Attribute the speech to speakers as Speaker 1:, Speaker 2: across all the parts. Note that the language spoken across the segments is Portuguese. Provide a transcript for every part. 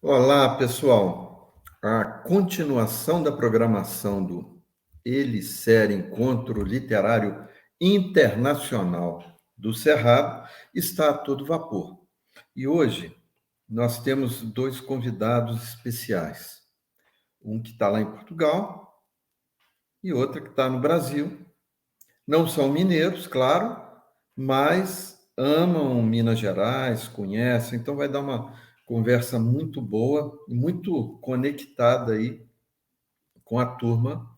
Speaker 1: Olá, pessoal. A continuação da programação do Elicer Encontro Literário Internacional do Cerrado está a todo vapor. E hoje nós temos dois convidados especiais. Um que está lá em Portugal e outro que está no Brasil. Não são mineiros, claro, mas amam Minas Gerais, conhecem, então vai dar uma conversa muito boa e muito conectada aí com a turma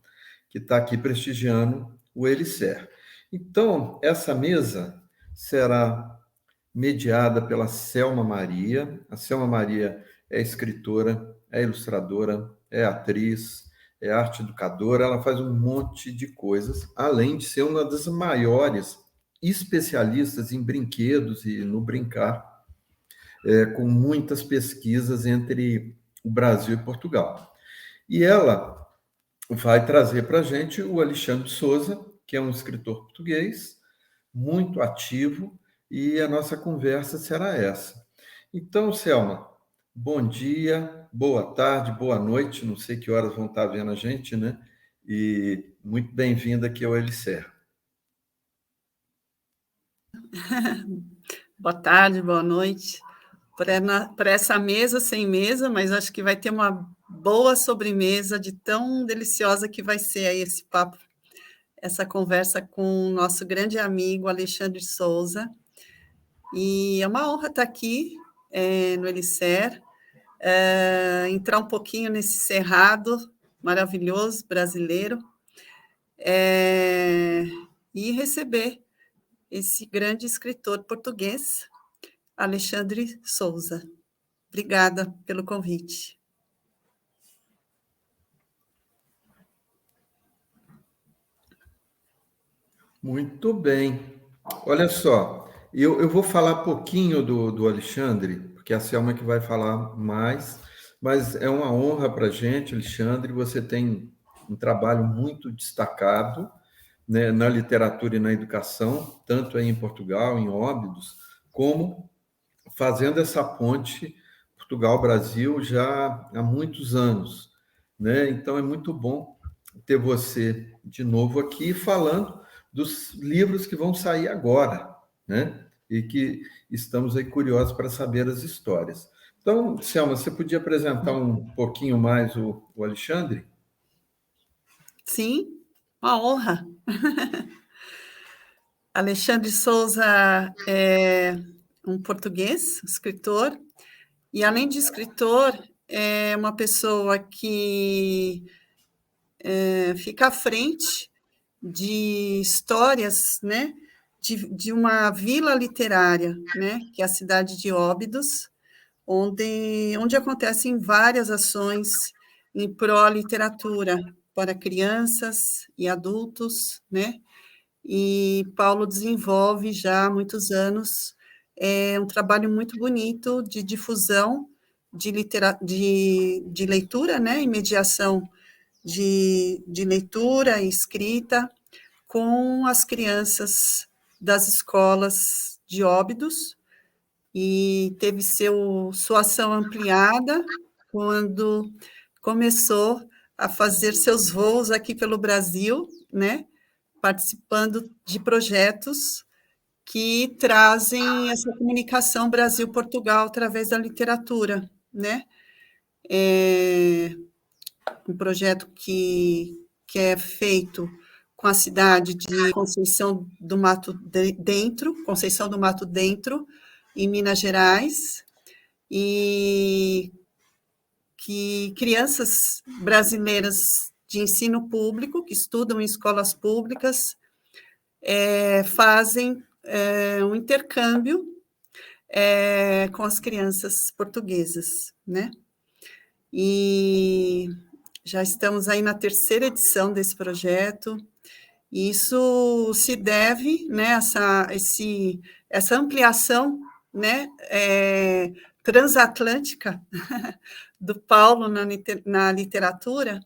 Speaker 1: que está aqui prestigiando o Elicer. Então, essa mesa será mediada pela Selma Maria. A Selma Maria é escritora, é ilustradora, é atriz, é arte educadora, ela faz um monte de coisas, além de ser uma das maiores especialistas em brinquedos e no brincar, com muitas pesquisas entre o Brasil e Portugal. E ela vai trazer para a gente o Alexandre Souza, que é um escritor português, muito ativo, e a nossa conversa será essa. Então, Selma, bom dia, boa tarde, boa noite, não sei que horas vão estar vendo a gente, né? E muito bem-vinda aqui ao Elicer.
Speaker 2: Boa tarde, boa noite. Para essa mesa sem mesa, mas acho que vai ter uma boa sobremesa de tão deliciosa que vai ser aí esse papo, essa conversa com o nosso grande amigo Alexandre Souza. E é uma honra estar aqui no Elicer, entrar um pouquinho nesse cerrado maravilhoso brasileiro e receber esse grande escritor português, Alexandre Souza. Obrigada pelo convite.
Speaker 1: Muito bem. Olha só, eu vou falar pouquinho do Alexandre, porque a Selma que vai falar mais, mas é uma honra para a gente, Alexandre. Você tem um trabalho muito destacado, né, na literatura e na educação, tanto aí em Portugal, em Óbidos, como fazendo essa ponte Portugal-Brasil já há muitos anos, né? Então é muito bom ter você de novo aqui falando dos livros que vão sair agora, né? E que estamos aí curiosos para saber as histórias. Então, Selma, você podia apresentar um pouquinho mais o Alexandre?
Speaker 2: Sim, uma honra. Alexandre Souza é um português, escritor, e além de escritor, é uma pessoa que fica à frente de histórias, né, de uma vila literária, né, que é a cidade de Óbidos, onde acontecem várias ações em pró-literatura para crianças e adultos, né? E Paulo desenvolve já há muitos anos um trabalho muito bonito de difusão de leitura, né? E mediação de leitura e escrita com as crianças das escolas de Óbidos, e teve sua ação ampliada quando começou a fazer seus voos aqui pelo Brasil, né, participando de projetos que trazem essa comunicação Brasil-Portugal através da literatura, né? É um projeto que é feito com a cidade de Conceição do Mato Dentro, em Minas Gerais, e que crianças brasileiras de ensino público, que estudam em escolas públicas, fazem um intercâmbio com as crianças portuguesas, né? E já estamos aí na terceira edição desse projeto. E isso se deve, né, essa ampliação, né, transatlântica do Paulo na literatura,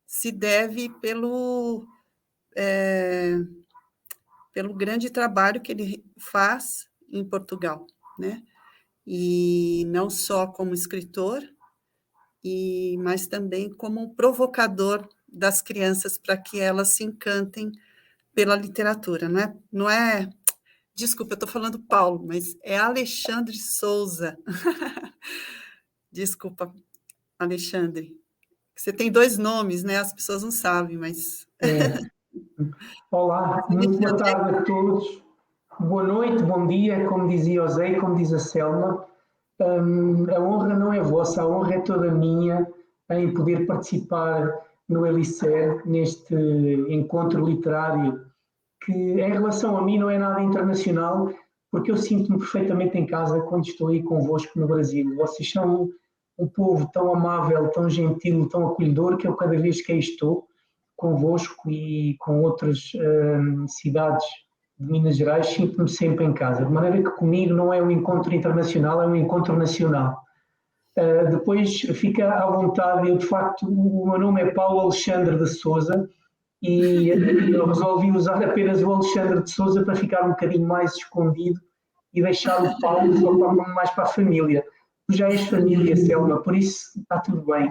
Speaker 2: se deve pelo grande trabalho que ele faz em Portugal, né? E não só como escritor, mas também como um provocador das crianças para que elas se encantem pela literatura, não é desculpa, eu estou falando Paulo, mas é Alexandre Souza. Desculpa, Alexandre. Você tem 2 nomes, né? As pessoas não sabem, mas...
Speaker 3: É. Olá, muito boa tarde a todos. Boa noite, bom dia, como dizia o Zé, como diz a Selma. A honra não é vossa, a honra é toda minha em poder participar no Elicer, neste encontro literário, que em relação a mim não é nada internacional, porque eu sinto-me perfeitamente em casa quando estou aí convosco no Brasil. Vocês são um povo tão amável, tão gentil, tão acolhedor, que eu cada vez que aí estou convosco e com outras cidades de Minas Gerais, sinto-me sempre em casa. De maneira que comigo não é um encontro internacional, é um encontro nacional. Depois fica à vontade, eu de facto, o meu nome é Paulo Alexandre de Souza e eu resolvi usar apenas o Alexandre de Souza para ficar um bocadinho mais escondido e deixar o Paulo só mais para a família. Tu já és família, Selma, por isso está tudo bem.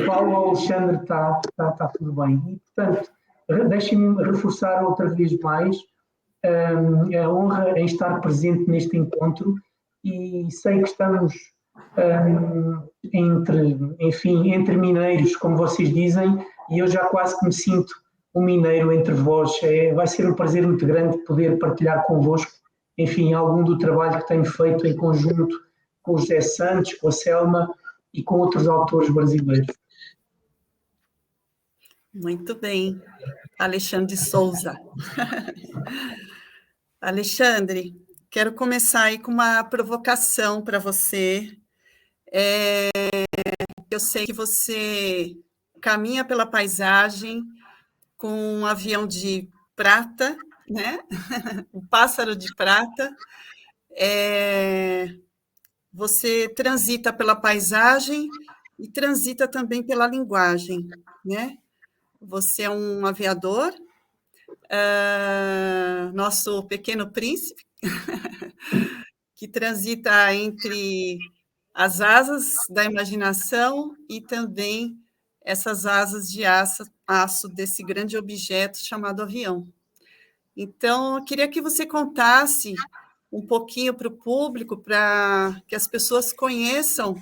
Speaker 3: Paulo Alexandre está tudo bem. E, portanto, deixem-me reforçar outra vez mais a honra em estar presente neste encontro e sei que estamos entre mineiros, como vocês dizem, e eu já quase que me sinto um mineiro entre vós. Vai ser um prazer muito grande poder partilhar convosco, enfim, algum do trabalho que tenho feito em conjunto com o José Santos, com a Selma e com outros autores brasileiros.
Speaker 2: Muito bem, Alexandre Souza. Alexandre, quero começar aí com uma provocação para você. Eu sei que você caminha pela paisagem com um avião de prata, né? Um pássaro de prata. Você transita pela paisagem e transita também pela linguagem, né? Você é um aviador, nosso pequeno príncipe, que transita entre as asas da imaginação e também essas asas de aço desse grande objeto chamado avião. Então, eu queria que você contasse um pouquinho para o público, para que as pessoas conheçam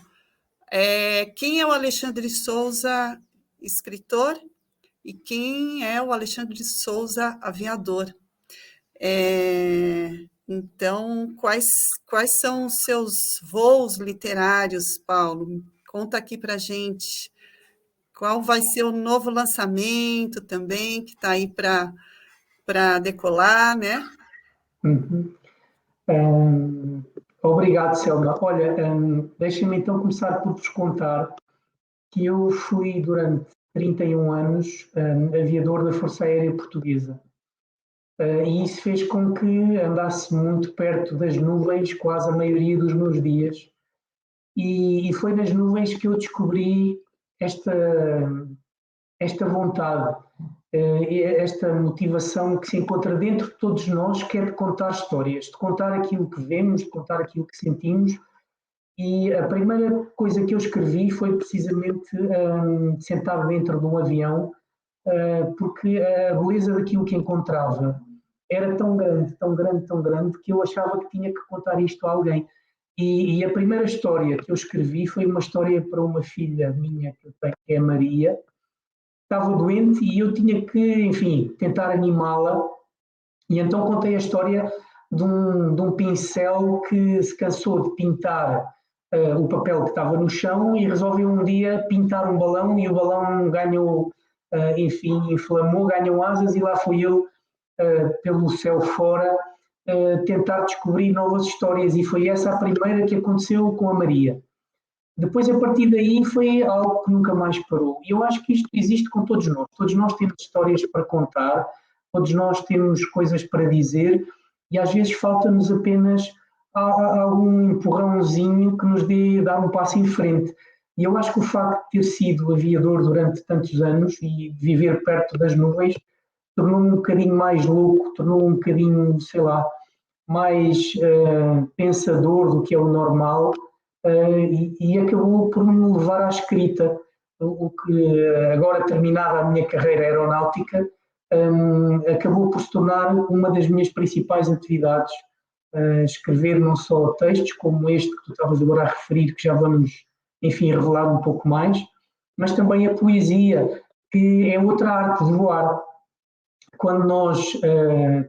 Speaker 2: quem é o Alexandre Souza, escritor, e quem é o Alexandre Souza, aviador. Então, quais são os seus voos literários, Paulo? Conta aqui para a gente. Qual vai ser o novo lançamento também, que está aí para decolar, né?
Speaker 3: Uhum. Obrigado, Selma. Olha, deixem-me então começar por vos contar que eu fui durante 31 anos aviador da Força Aérea Portuguesa. E isso fez com que andasse muito perto das nuvens quase a maioria dos meus dias. E foi nas nuvens que eu descobri esta vontade, esta motivação que se encontra dentro de todos nós, que é de contar histórias, de contar aquilo que vemos, de contar aquilo que sentimos. E a primeira coisa que eu escrevi foi precisamente sentado dentro de um avião, porque a beleza daquilo que encontrava era tão grande, tão grande, tão grande, que eu achava que tinha que contar isto a alguém. E a primeira história que eu escrevi foi uma história para uma filha minha que eu tenho, que é a Maria. Estava doente e eu tinha que, enfim, tentar animá-la. E então contei a história de um pincel que se cansou de pintar o papel que estava no chão e resolveu um dia pintar um balão e o balão ganhou, enfim, inflamou, ganhou asas e lá fui eu, pelo céu fora, tentar descobrir novas histórias e foi essa a primeira que aconteceu com a Maria. Depois, a partir daí, foi algo que nunca mais parou. E eu acho que isto existe com todos nós. Todos nós temos histórias para contar, todos nós temos coisas para dizer e às vezes falta-nos apenas algum empurrãozinho que nos dê dar um passo em frente. E eu acho que o facto de ter sido aviador durante tantos anos e viver perto das nuvens tornou-me um bocadinho mais louco, tornou-me um bocadinho, sei lá, mais pensador do que é o normal, e acabou por me levar à escrita, o que agora terminada a minha carreira aeronáutica, acabou por se tornar uma das minhas principais atividades, escrever não só textos como este que tu estavas agora a referir, que já vamos, enfim, revelar um pouco mais, mas também a poesia, que é outra arte de voar. Quando nós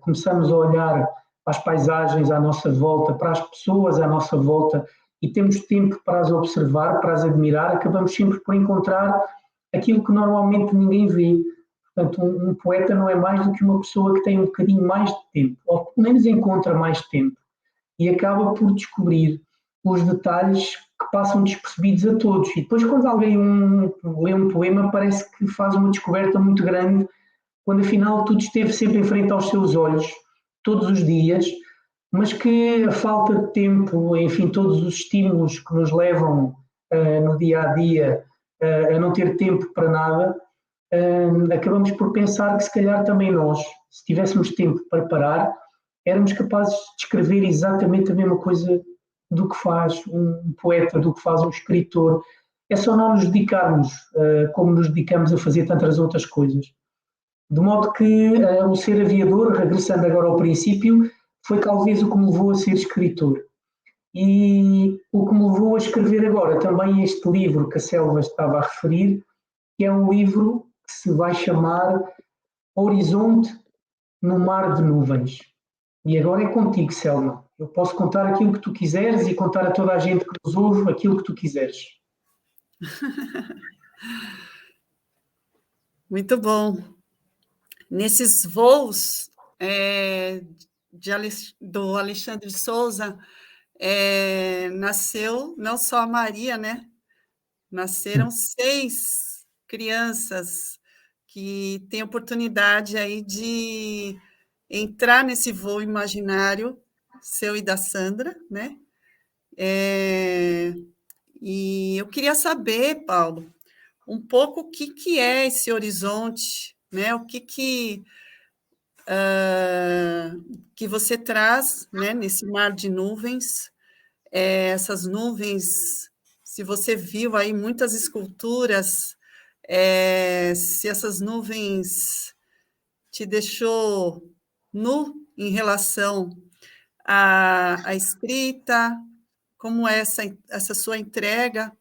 Speaker 3: começamos a olhar para as paisagens à nossa volta, para as pessoas à nossa volta, e temos tempo para as observar, para as admirar, acabamos sempre por encontrar aquilo que normalmente ninguém vê. Portanto, um poeta não é mais do que uma pessoa que tem um bocadinho mais de tempo, ou pelo menos encontra mais tempo, e acaba por descobrir os detalhes que passam despercebidos a todos. E depois, quando alguém lê um poema, parece que faz uma descoberta muito grande, quando afinal tudo esteve sempre em frente aos seus olhos, todos os dias, mas que a falta de tempo, enfim, todos os estímulos que nos levam no dia a dia a não ter tempo para nada, acabamos por pensar que se calhar também nós, se tivéssemos tempo para parar, éramos capazes de descrever exatamente a mesma coisa do que faz um poeta, do que faz um escritor. É só não nos dedicarmos como nos dedicamos a fazer tantas outras coisas. De modo que o ser aviador, regressando agora ao princípio, foi talvez o que me levou a ser escritor. E o que me levou a escrever agora também este livro que a Selva estava a referir, que é um livro que se vai chamar Horizonte no Mar de Nuvens. E agora é contigo, Selma. Eu posso contar aquilo que tu quiseres e contar a toda a gente que nos ouve aquilo que tu quiseres.
Speaker 2: Muito bom. Nesses voos do Alexandre de Souza, nasceu não só a Maria, né? Nasceram 6 crianças que têm oportunidade aí de entrar nesse voo imaginário seu e da Sandra, né? E eu queria saber, Paulo, um pouco o que é esse horizonte, né? O que você traz, né, nesse mar de nuvens, essas nuvens, se você viu aí muitas esculturas, se essas nuvens te deixou nu em relação à escrita, como é essa sua entrega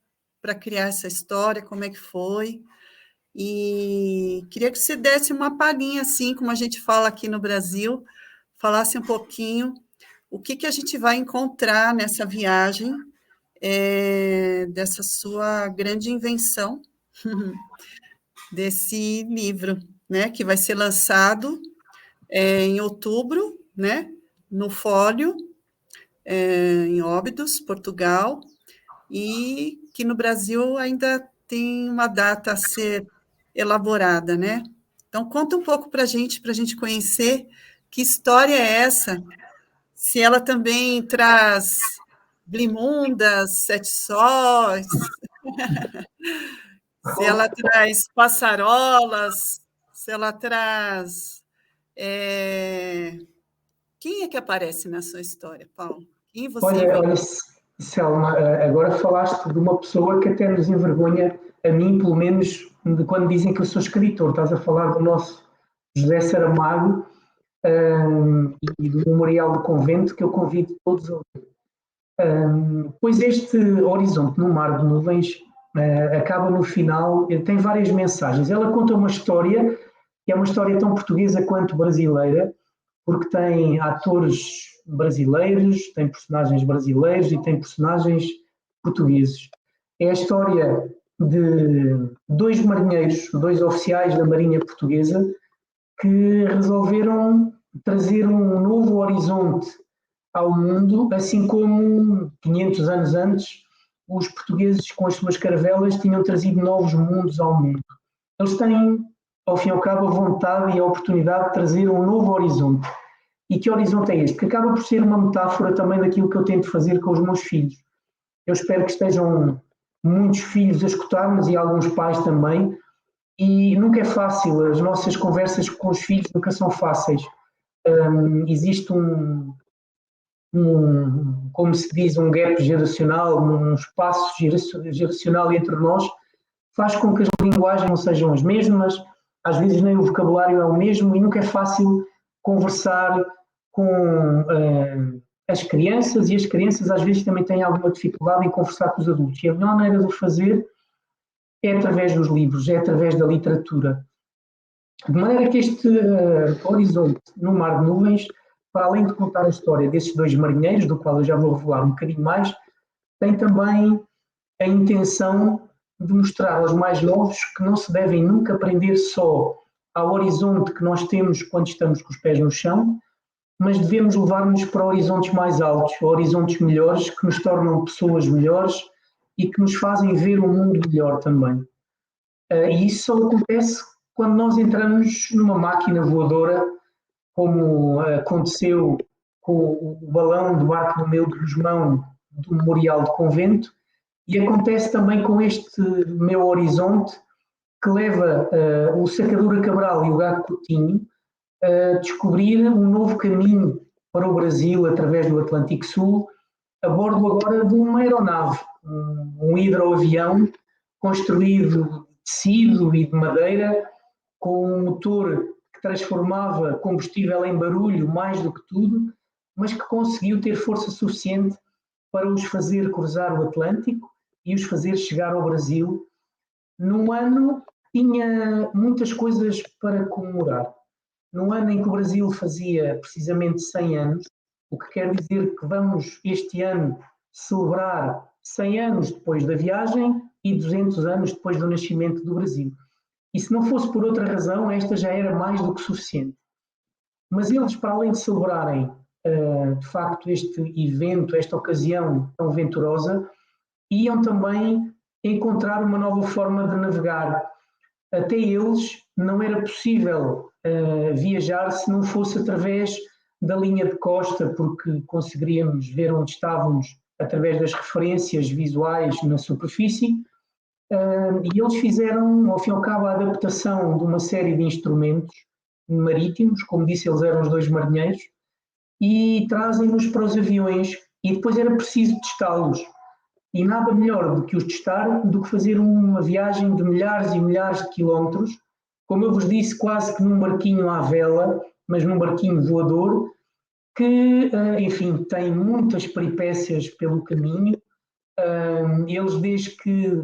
Speaker 2: para criar essa história, como é que foi? E queria que você desse uma palhinha, assim, como a gente fala aqui no Brasil, falasse um pouquinho o que a gente vai encontrar nessa viagem, dessa sua grande invenção, desse livro, né, que vai ser lançado em outubro, né, no Fólio, em Óbidos, Portugal, e que no Brasil ainda tem uma data a ser elaborada, né? Então, conta um pouco para a gente conhecer que história é essa, se ela também traz blimundas, sete sóis, se ela traz passarolas, se ela traz... Quem é que aparece na sua história, Paulo? Quem você
Speaker 3: Olha, Selma, agora falaste de uma pessoa que até nos envergonha, a mim, pelo menos, de quando dizem que eu sou escritor. Estás a falar do nosso José Saramago e do Memorial do Convento, que eu convido todos a ler. Pois este Horizonte no Mar de Nuvens acaba no final, tem várias mensagens. Ela conta uma história, que é uma história tão portuguesa quanto brasileira, porque tem atores brasileiros, tem personagens brasileiros e tem personagens portugueses. É a história de 2 marinheiros, 2 oficiais da Marinha Portuguesa, que resolveram trazer um novo horizonte ao mundo, assim como 500 anos antes os portugueses com as suas caravelas tinham trazido novos mundos ao mundo. Eles têm, ao fim e ao cabo, a vontade e a oportunidade de trazer um novo horizonte. E que horizonte é este? Que acaba por ser uma metáfora também daquilo que eu tento fazer com os meus filhos. Eu espero que estejam muitos filhos a escutar-nos e alguns pais também. E nunca é fácil, as nossas conversas com os filhos nunca são fáceis. Existe como se diz, um gap geracional, um espaço geracional entre nós, faz com que as linguagens não sejam as mesmas, às vezes nem o vocabulário é o mesmo e nunca é fácil conversar com as crianças, e as crianças às vezes também têm alguma dificuldade em conversar com os adultos. E a melhor maneira de o fazer é através dos livros, é através da literatura. De maneira que este horizonte no mar de nuvens, para além de contar a história desses dois marinheiros, do qual eu já vou revelar um bocadinho mais, tem também a intenção de mostrar aos mais novos que não se devem nunca prender só ao horizonte que nós temos quando estamos com os pés no chão, mas devemos levar-nos para horizontes mais altos, horizontes melhores, que nos tornam pessoas melhores e que nos fazem ver o mundo melhor também. E isso só acontece quando nós entramos numa máquina voadora, como aconteceu com o balão do Bartolomeu de Gusmão do Memorial de Convento, e acontece também com este meu horizonte, que leva o Sacadura Cabral e o Gago Coutinho a descobrir um novo caminho para o Brasil através do Atlântico Sul, a bordo agora de uma aeronave, um hidroavião construído de tecido e de madeira, com um motor que transformava combustível em barulho mais do que tudo, mas que conseguiu ter força suficiente para os fazer cruzar o Atlântico e os fazer chegar ao Brasil num ano que tinha muitas coisas para comemorar. Num ano em que o Brasil fazia precisamente 100 anos, o que quer dizer que vamos este ano celebrar 100 anos depois da viagem e 200 anos depois do nascimento do Brasil. E se não fosse por outra razão, esta já era mais do que suficiente. Mas eles, para além de celebrarem, de facto, este evento, esta ocasião tão venturosa, iam também encontrar uma nova forma de navegar. Até eles não era possível viajar se não fosse através da linha de costa, porque conseguiríamos ver onde estávamos através das referências visuais na superfície. E eles fizeram, ao fim e ao cabo, a adaptação de uma série de instrumentos marítimos, como disse, eles eram os dois marinheiros, e trazem-nos para os aviões, e depois era preciso testá-los. E nada melhor do que os testar do que fazer uma viagem de milhares e milhares de quilómetros, como eu vos disse, quase que num barquinho à vela, mas num barquinho voador, que, enfim, tem muitas peripécias pelo caminho. Eles, desde que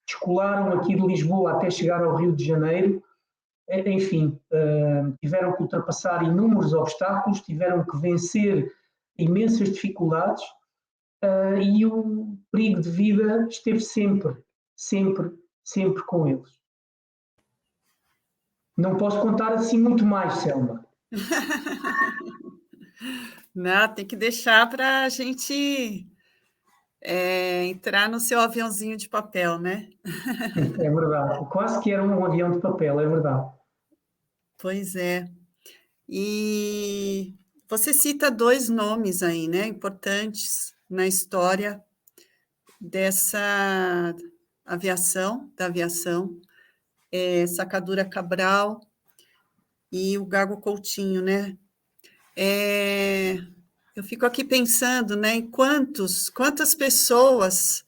Speaker 3: descolaram aqui de Lisboa até chegar ao Rio de Janeiro, enfim, tiveram que ultrapassar inúmeros obstáculos, tiveram que vencer imensas dificuldades, e o perigo de vida esteve sempre, sempre, sempre com eles. Não posso contar assim muito mais, Selma.
Speaker 2: Não, tem que deixar para a gente entrar no seu aviãozinho de papel, né?
Speaker 3: É verdade. Quase que era um avião de papel, é verdade.
Speaker 2: Pois é. E você cita dois nomes aí, né, importantes na história dessa da aviação, Sacadura Cabral e o Gago Coutinho, né? Eu fico aqui pensando, né, em quantas pessoas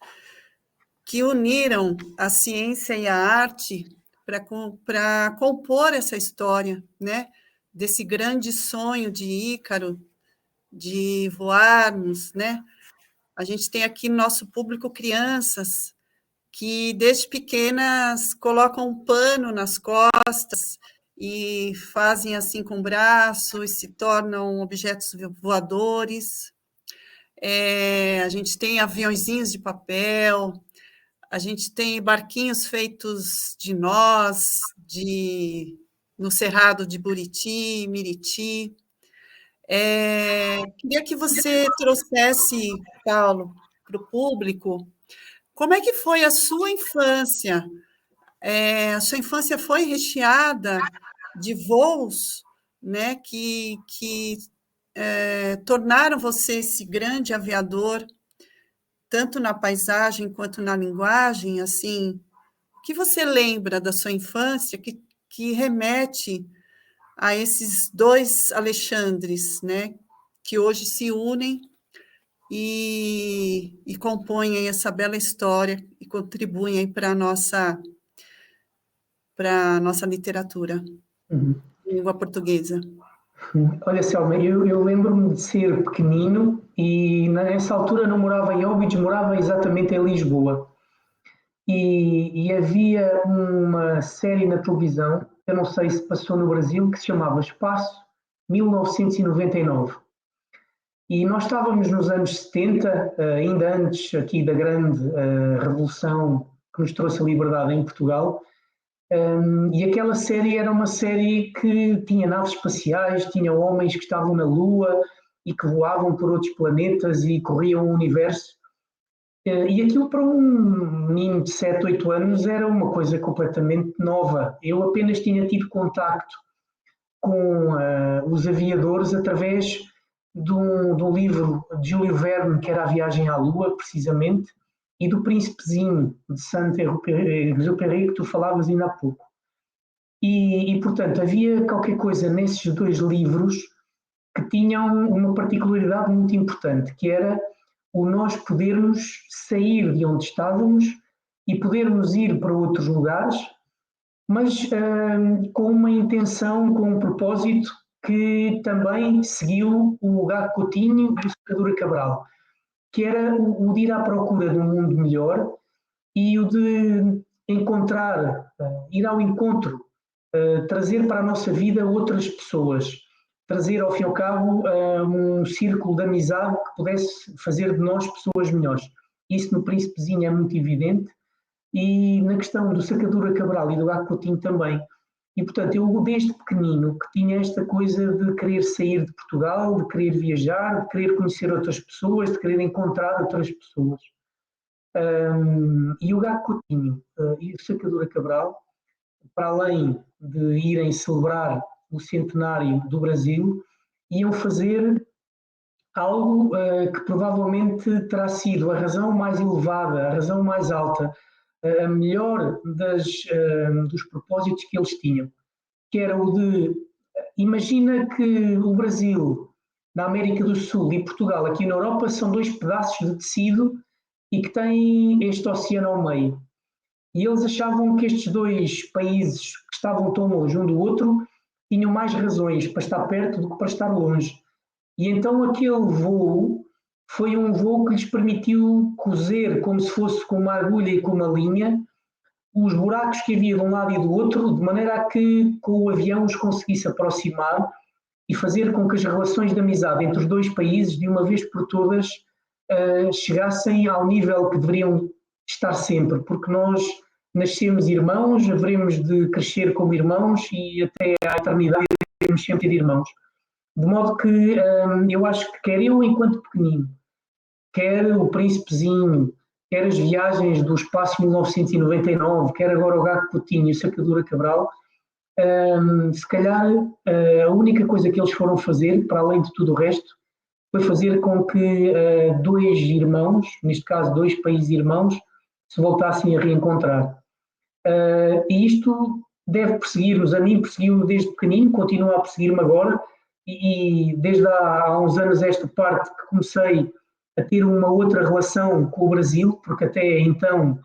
Speaker 2: que uniram a ciência e a arte para compor essa história, né? Desse grande sonho de Ícaro, de voarmos, né? A gente tem aqui no nosso público crianças que, desde pequenas, colocam um pano nas costas e fazem assim com o braço e se tornam objetos voadores. A gente tem aviãozinhos de papel, a gente tem barquinhos feitos de nós, no Cerrado de Buriti, Miriti. Queria que você trouxesse, Paulo, para o público, como é que foi a sua infância? A sua infância foi recheada de voos, né, que tornaram você esse grande aviador, tanto na paisagem quanto na linguagem, assim, o que você lembra da sua infância que remete a esses dois Alexandres, né, que hoje se unem e compõem essa bela história e contribuem para a nossa literatura em língua portuguesa.
Speaker 3: Olha, Selma, eu lembro-me de ser pequenino e nessa altura não morava em Óbidos, morava exatamente em Lisboa. E havia uma série na televisão, eu não sei se passou no Brasil, que se chamava Espaço 1999. E nós estávamos nos anos 70, ainda antes aqui da grande revolução que nos trouxe a liberdade em Portugal, e aquela série era uma série que tinha naves espaciais, tinha homens que estavam na Lua e que voavam por outros planetas e corriam o universo. E aquilo para um menino de 7, 8 anos era uma coisa completamente nova. Eu apenas tinha tido contacto com os aviadores através de um livro de Júlio Verne, que era A Viagem à Lua, precisamente, e do Príncipezinho de Saint-Exupéry, que tu falavas ainda há pouco. Portanto, havia qualquer coisa nesses dois livros que tinham uma particularidade muito importante, que era o nós podermos sair de onde estávamos e podermos ir para outros lugares, mas com uma intenção, com um propósito que também seguiu o Gago Coutinho e o Sacadura Cabral, que era o de ir à procura de um mundo melhor e o de encontrar, ir ao encontro, trazer para a nossa vida outras pessoas, trazer ao fim e ao cabo um círculo de amizade que pudesse fazer de nós pessoas melhores. Isso no Príncipezinho é muito evidente e na questão do Sacadura Cabral e do Gago Coutinho também. E, portanto, eu desde pequenino que tinha esta coisa de querer sair de Portugal, de querer viajar, de querer conhecer outras pessoas, de querer encontrar outras pessoas. E o Gago Coutinho e o Sacadura Cabral, para além de irem celebrar o centenário do Brasil, iam fazer algo que provavelmente terá sido a razão mais elevada, a razão mais alta, a melhor dos propósitos que eles tinham, que era o de, imagina que o Brasil, na América do Sul e Portugal, aqui na Europa, são dois pedaços de tecido e que têm este oceano ao meio. E eles achavam que estes dois países que estavam tão longe um do outro tinham mais razões para estar perto do que para estar longe. E então aquele voo foi um voo que lhes permitiu cozer, como se fosse com uma agulha e com uma linha, os buracos que havia de um lado e do outro, de maneira a que com o avião os conseguisse aproximar e fazer com que as relações de amizade entre os dois países, de uma vez por todas, chegassem ao nível que deveriam estar sempre, porque nós nascemos irmãos, haveremos de crescer como irmãos e até à eternidade iremos sempre ter irmãos. De modo que eu acho que quer eu enquanto pequenino, quer o Príncipezinho, quer as viagens do Espaço 1999, quer agora o Gago Coutinho e o Sacadura Cabral, se calhar a única coisa que eles foram fazer, para além de tudo o resto, foi fazer com que dois irmãos, neste caso dois países irmãos, se voltassem a reencontrar. E isto deve perseguir-nos, a mim perseguiu-me desde pequenino, continua a perseguir-me agora, e desde há uns anos esta parte que comecei a ter uma outra relação com o Brasil, porque até então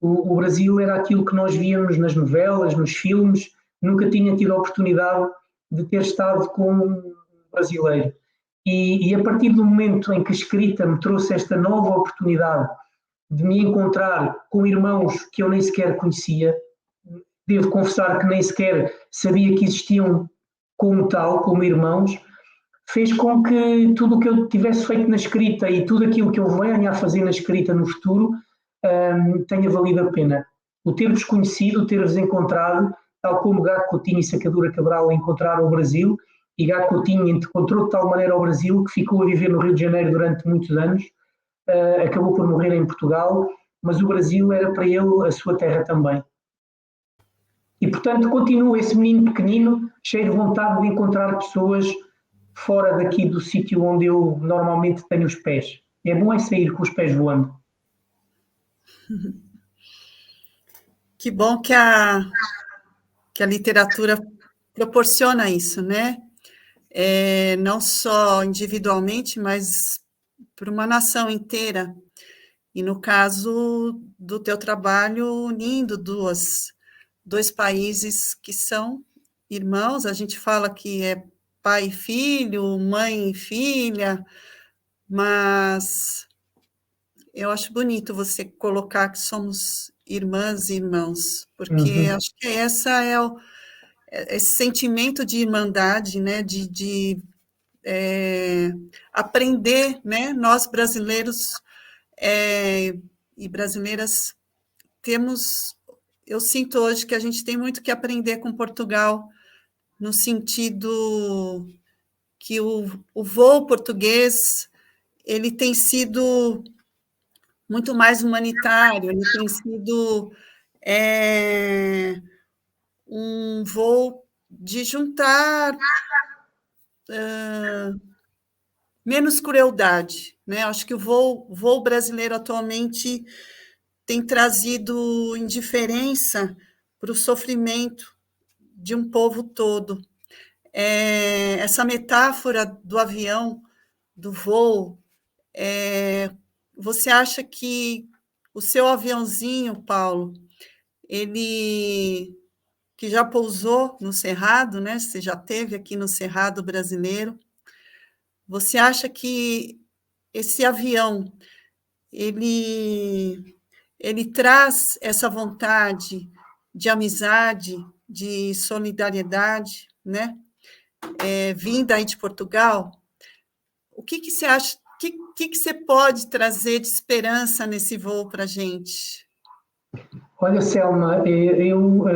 Speaker 3: o Brasil era aquilo que nós víamos nas novelas, nos filmes, nunca tinha tido a oportunidade de ter estado com um brasileiro. E a partir do momento em que a escrita me trouxe esta nova oportunidade de me encontrar com irmãos que eu nem sequer conhecia, devo confessar que nem sequer sabia que existiam como tal, como irmãos, fez com que tudo o que eu tivesse feito na escrita e tudo aquilo que eu venha a fazer na escrita no futuro tenha valido a pena. O ter-vos conhecido, o ter-vos encontrado, tal como Gago Coutinho e Sacadura Cabral encontraram o Brasil, e Gago Coutinho encontrou de tal maneira o Brasil que ficou a viver no Rio de Janeiro durante muitos anos, acabou por morrer em Portugal, mas o Brasil era para ele a sua terra também. E, portanto, continua esse menino pequenino, cheio de vontade de encontrar pessoas fora daqui do sítio onde eu normalmente tenho os pés. É bom é sair com os pés voando.
Speaker 2: Que bom que a literatura proporciona isso, né? Não só individualmente, mas por uma nação inteira. E no caso do teu trabalho, unindo dois países que são irmãos, a gente fala que é pai e filho, mãe e filha, mas eu acho bonito você colocar que somos irmãs e irmãos, porque acho que essa esse sentimento de irmandade, né, de aprender, né, nós brasileiros e brasileiras eu sinto hoje que a gente tem muito que aprender com Portugal, no sentido que o voo português, ele tem sido muito mais humanitário, ele tem sido um voo de juntar menos crueldade, né? Acho que o voo brasileiro atualmente tem trazido indiferença para o sofrimento de um povo todo. Essa metáfora do avião, do voo, você acha que o seu aviãozinho, Paulo, ele que já pousou no Cerrado, né? Você já esteve aqui no Cerrado brasileiro, você acha que esse avião ele traz essa vontade de amizade, de solidariedade, né? Vinda aí de Portugal? O que você acha? O que você pode trazer de esperança nesse voo para a gente?
Speaker 3: Olha, Selma, eu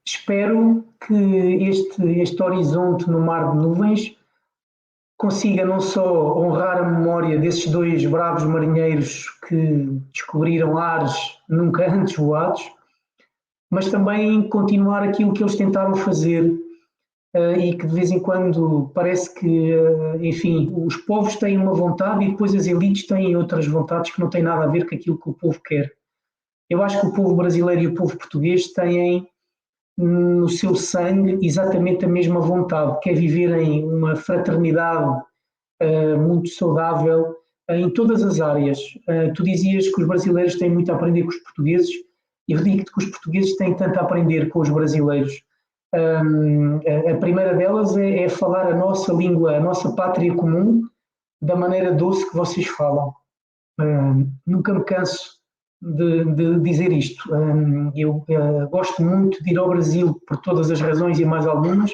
Speaker 3: espero que este horizonte no mar de nuvens consiga não só honrar a memória desses dois bravos marinheiros que descobriram ares nunca antes voados, mas também continuar aquilo que eles tentaram fazer e que de vez em quando parece que, enfim, os povos têm uma vontade e depois as elites têm outras vontades que não têm nada a ver com aquilo que o povo quer. Eu acho que o povo brasileiro e o povo português têm no seu sangue exatamente a mesma vontade, que é viverem uma fraternidade muito saudável em todas as áreas. Tu dizias que os brasileiros têm muito a aprender com os portugueses, e eu digo que os portugueses têm tanto a aprender com os brasileiros. A primeira delas é falar a nossa língua, a nossa pátria comum, da maneira doce que vocês falam. Nunca me canso de dizer isto. Eu gosto muito de ir ao Brasil por todas as razões e mais algumas,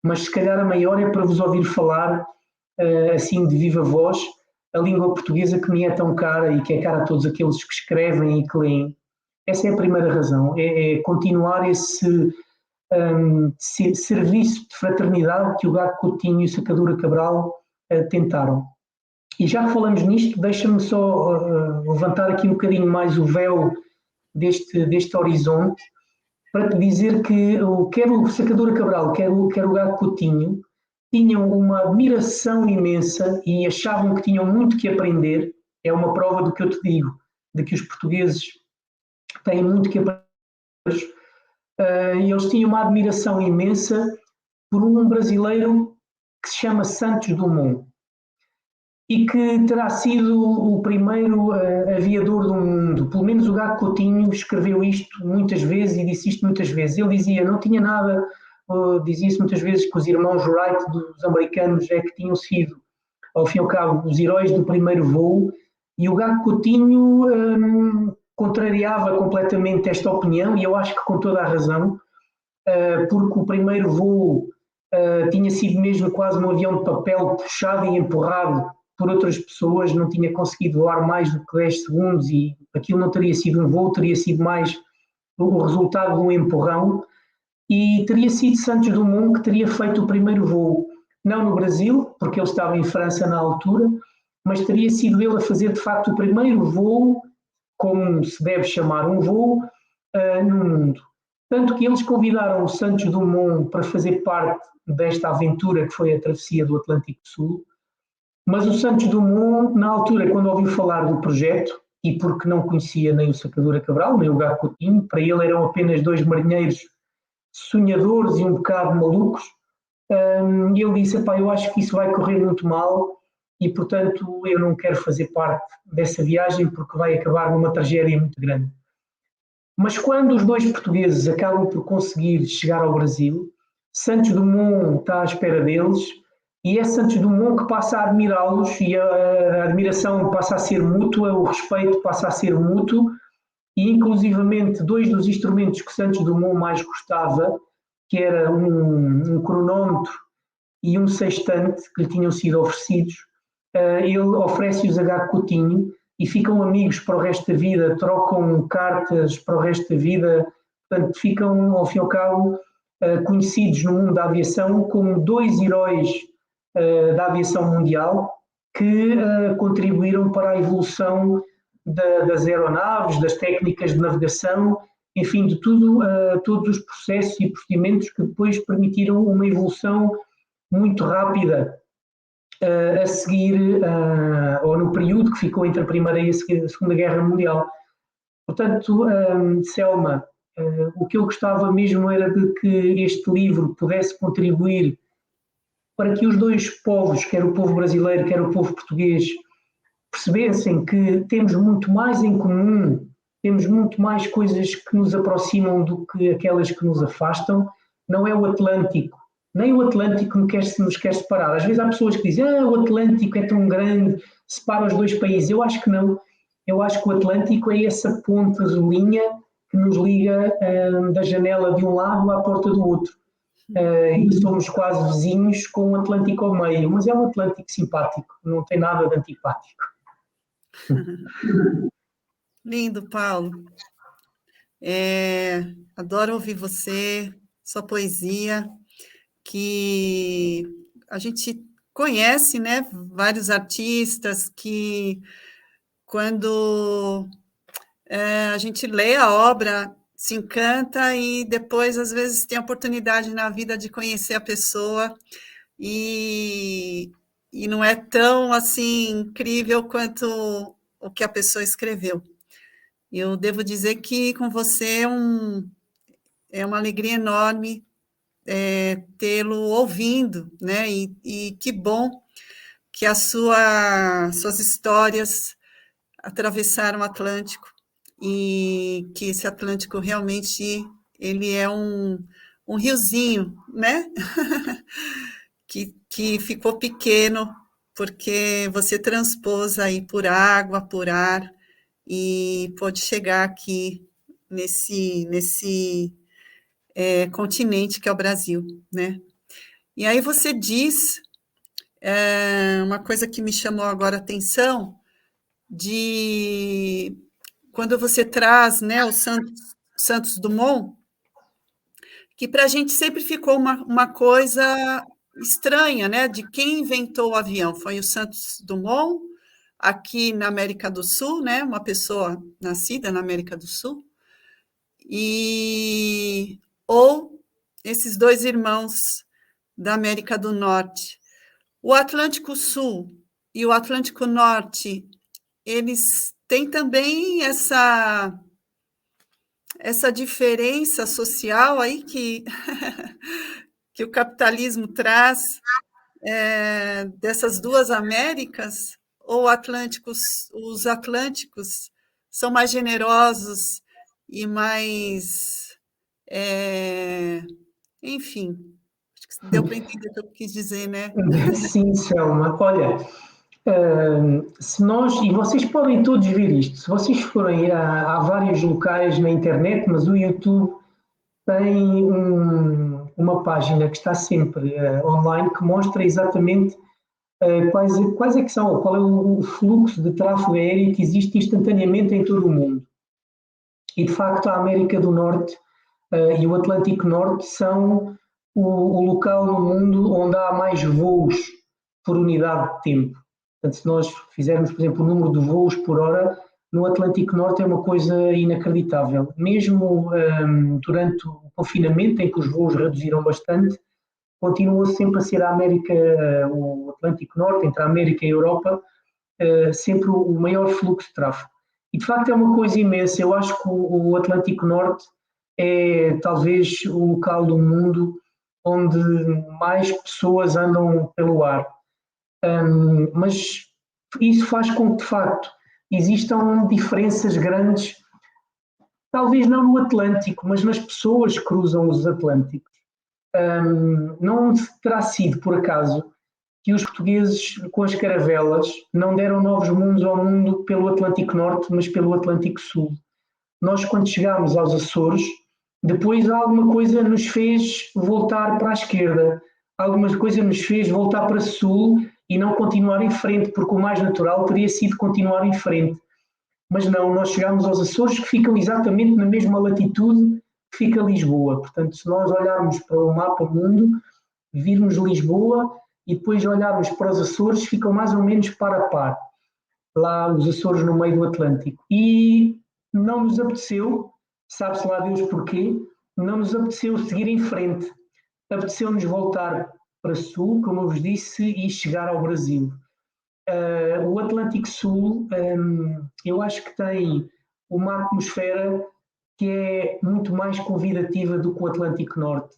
Speaker 3: mas se calhar a maior é para vos ouvir falar assim de viva voz a língua portuguesa que me é tão cara e que é cara a todos aqueles que escrevem e que leem. Essa é a primeira razão, é continuar esse serviço de fraternidade que o Gago Coutinho e o Sacadura Cabral tentaram. E já que falamos nisto, deixa-me só levantar aqui um bocadinho mais o véu deste horizonte para te dizer que quer o Sacadura Cabral, quer o Gago Coutinho tinham uma admiração imensa e achavam que tinham muito que aprender. É uma prova do que eu te digo, de que os portugueses têm muito que aprender. E eles tinham uma admiração imensa por um brasileiro que se chama Santos Dumont e que terá sido o primeiro aviador do mundo. Pelo menos o Gago Coutinho escreveu isto muitas vezes e disse isto muitas vezes. Ele dizia, não tinha nada, dizia-se muitas vezes que os irmãos Wright dos americanos é que tinham sido, ao fim e ao cabo, os heróis do primeiro voo, e o Gago Coutinho contrariava completamente esta opinião, e eu acho que com toda a razão, porque o primeiro voo tinha sido mesmo quase um avião de papel puxado e empurrado por outras pessoas, não tinha conseguido voar mais do que 10 segundos e aquilo não teria sido um voo, teria sido mais o resultado de um empurrão, e teria sido Santos Dumont que teria feito o primeiro voo, não no Brasil, porque ele estava em França na altura, mas teria sido ele a fazer de facto o primeiro voo, como se deve chamar um voo, no mundo. Tanto que eles convidaram o Santos Dumont para fazer parte desta aventura que foi a travessia do Atlântico Sul, mas o Santos Dumont, na altura, quando ouviu falar do projeto, e porque não conhecia nem o Sacadura Cabral, nem o Gago Coutinho, para ele eram apenas dois marinheiros sonhadores e um bocado malucos, e ele disse, eu acho que isso vai correr muito mal, e, portanto, eu não quero fazer parte dessa viagem porque vai acabar numa tragédia muito grande. Mas quando os dois portugueses acabam por conseguir chegar ao Brasil, Santos Dumont está à espera deles e é Santos Dumont que passa a admirá-los e a admiração passa a ser mútua, o respeito passa a ser mútuo e, inclusivamente, dois dos instrumentos que Santos Dumont mais gostava, que era um cronómetro e um sextante que lhe tinham sido oferecidos, ele oferece-os a Gago Coutinho e ficam amigos para o resto da vida, trocam cartas para o resto da vida, portanto ficam, ao fim e ao cabo, conhecidos no mundo da aviação como dois heróis da aviação mundial que contribuíram para a evolução das aeronaves, das técnicas de navegação, enfim, de tudo, todos os processos e procedimentos que depois permitiram uma evolução muito rápida a seguir, ou no período que ficou entre a Primeira e a Segunda Guerra Mundial. Portanto, Selma, o que eu gostava mesmo era de que este livro pudesse contribuir para que os dois povos, quer o povo brasileiro, quer o povo português, percebessem que temos muito mais em comum, temos muito mais coisas que nos aproximam do que aquelas que nos afastam. Não é o Atlântico, nem o Atlântico nos quer separar. Às vezes há pessoas que dizem o Atlântico é tão grande, separa os dois países. Eu acho que não. Eu acho que o Atlântico é essa ponte azulinha que nos liga da janela de um lado à porta do outro. E somos quase vizinhos com o Atlântico ao meio, mas é um Atlântico simpático, não tem nada de antipático.
Speaker 2: Lindo, Paulo. Adoro ouvir você, sua poesia, que a gente conhece, né? Vários artistas que, quando a gente lê a obra, se encanta e depois, às vezes, tem a oportunidade na vida de conhecer a pessoa e não é tão, assim, incrível quanto o que a pessoa escreveu. Eu devo dizer que com você é uma alegria enorme tê-lo ouvindo, né? E que bom que suas histórias atravessaram o Atlântico e que esse Atlântico realmente ele é um riozinho, né? que ficou pequeno porque você transpôs aí por água, por ar e pôde chegar aqui nesse continente que é o Brasil, né? E aí você diz uma coisa que me chamou agora a atenção, de quando você traz, né, o Santos Dumont, que para a gente sempre ficou uma coisa estranha, né, de quem inventou o avião. Foi o Santos Dumont, aqui na América do Sul, né, uma pessoa nascida na América do Sul, ou esses dois irmãos da América do Norte. O Atlântico Sul e o Atlântico Norte, eles têm também essa diferença social aí que o capitalismo traz dessas duas Américas, ou os Atlânticos são mais generosos e mais... enfim, acho que deu para entender o que eu quis dizer, né?
Speaker 3: Sim, Selma. Olha, se nós, e vocês podem todos ver isto, se vocês forem há vários locais na internet, mas o YouTube tem uma página que está sempre online que mostra exatamente quais é que são, qual é o fluxo de tráfego aéreo que existe instantaneamente em todo o mundo. E, de facto, a América do Norte e o Atlântico Norte são o local no mundo onde há mais voos por unidade de tempo. Portanto, se nós fizermos, por exemplo, o número de voos por hora, no Atlântico Norte é uma coisa inacreditável. Mesmo durante o confinamento, em que os voos reduziram bastante, continua sempre a ser a América, o Atlântico Norte, entre a América e a Europa, sempre o maior fluxo de tráfego. E, de facto, é uma coisa imensa. Eu acho que o Atlântico Norte é talvez o local do mundo onde mais pessoas andam pelo ar. Mas isso faz com que, de facto, existam diferenças grandes, talvez não no Atlântico, mas nas pessoas que cruzam os Atlânticos. Não terá sido, por acaso, que os portugueses, com as caravelas, não deram novos mundos ao mundo pelo Atlântico Norte, mas pelo Atlântico Sul. Nós, quando chegámos aos Açores, depois alguma coisa nos fez voltar para a esquerda, alguma coisa nos fez voltar para o sul e não continuar em frente, porque o mais natural teria sido continuar em frente. Mas não, nós chegámos aos Açores, que ficam exatamente na mesma latitude que fica Lisboa. Portanto, se nós olharmos para o mapa mundo, virmos Lisboa e depois olharmos para os Açores, ficam mais ou menos par a par. Lá os Açores no meio do Atlântico. E não nos apeteceu, sabe-se lá Deus porquê, não nos apeteceu seguir em frente. Apeteceu-nos voltar para sul, como eu vos disse, e chegar ao Brasil. O Atlântico Sul, eu acho que tem uma atmosfera que é muito mais convidativa do que o Atlântico Norte.